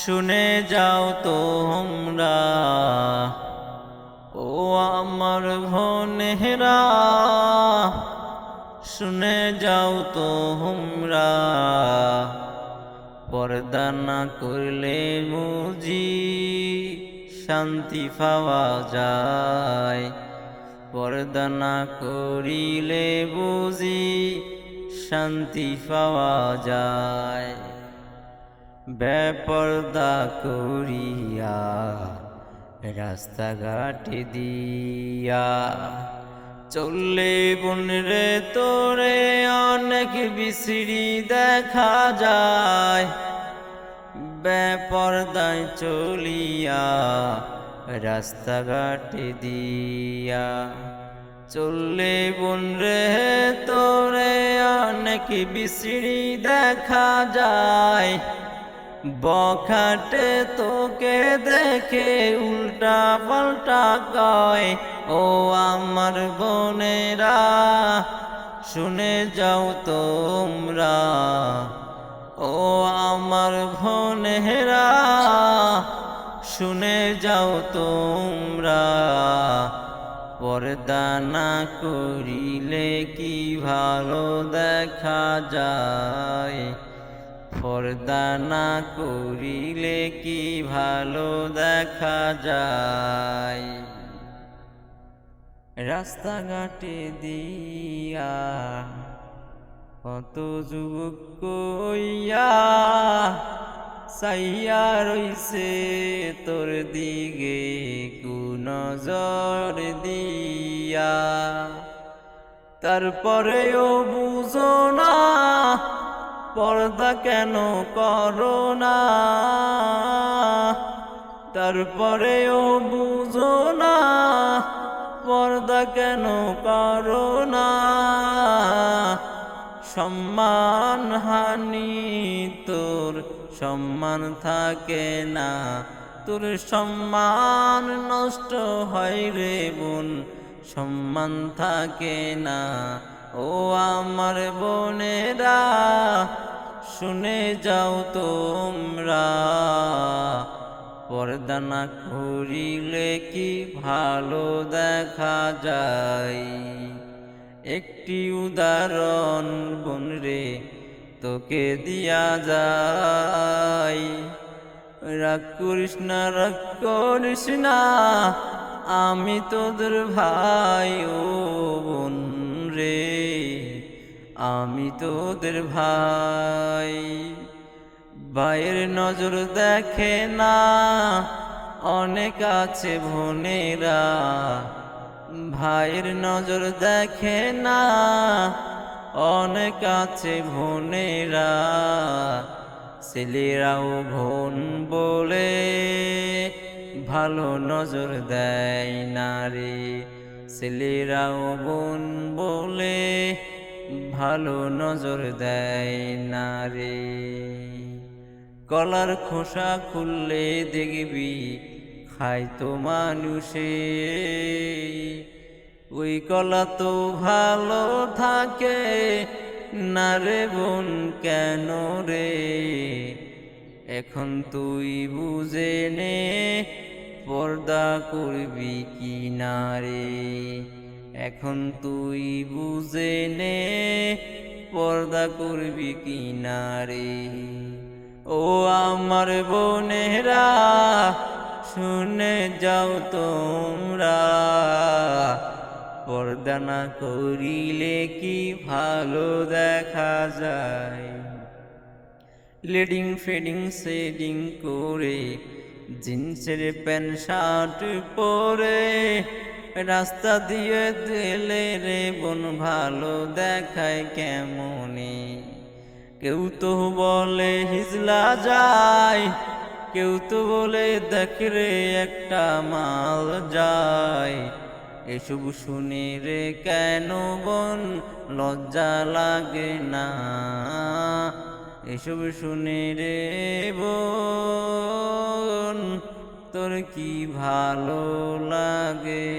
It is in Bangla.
শুনে যাও তোমরা ও আমার বোনেরা, শুনে যাও তোমরা, পর্দা না করলে বুঝি শান্তি পাওয়া যায়, পর্দা না করিলে বুঝি শান্তি পাওয়া যায়। বেপর্দা করিয়া রাস্তাঘাটে দিয়া চললে বোনরে তোরে অনেক বিশ্রী দেখা যায়। বেপর্দায় চলিয়া রাস্তাঘাটে দিয়া চললে বোনরে তোরে অনেক বিশ্রী দেখা যায়। বখাটে তোকে দেখে উল্টা পাল্টা কয়, ও আমার বোনেরা শুনে যাও তোমরা, ও আমার বোনেরা শুনে যাও তোমরা, পর্দা না করিলে কি ভালো দেখা যায়, পর্দা না করিলে কি ভালো দেখা যায়। রাস্তাঘাটে দিয়া কত যুবক কইয়া চাইয়া রইছে তোর দিকে কুনজর দিয়া, তারপরেও বুঝো না পর্দা কেন করো না, তারপরেও বুঝো না পর্দা কেন করো না। সম্মান হানি তোর সম্মান থাকে না, তোর সম্মান নষ্ট হয় রে বোন, সম্মান থাকে না। ও আমার বোনেরা শুনে যাও তোমরা, পর্দা না করিলে কি ভালো দেখা যায়। একটি উদাহরণ বোনরে তোকে দিয়া যায়, রাগ করিস না, রাগ করিস না, আমি তোদের ভাই ও বোন রে, আমি তোদের ভাই। ভাইয়ের নজর দেখে না অনেক আছে বোনেরা, ভাইয়ের নজর দেখে না অনেক আছে বোনেরা। ছেলেরাও বোন বলে ভালো নজর দেয় না রে, ছেলেরাও বোন বলে ভালো নজর দেয় না রে। কলার খোসা খুললে দেখবি খাইতো মানুষে, ওই কলা তো ভালো থাকে না রে বোন কেন রে। এখন তুই বুঝে নে পর্দা করবি কি না রে, এখন তুই বুঝে নে পর্দা করবি কি না রে। ও আমার বোনেরা শুনে যাও তোমরা, পর্দা না করিলে কি ভালো দেখা যায়। লেডিং ফেডিং সেডিং করে জিন্সের প্যান্ট শার্ট পরে রাস্তা দিয়ে দিলে রে বোন ভালো দেখায় কেমনে। কেউ তো বলে হিজলা যায়, কেউ তো বলে দেখ রে একটা মাল যায়। এসব শুনে রে কেন বোন লজ্জা লাগে না, এসব শুনে রে বোন তোর কি ভালো লাগে।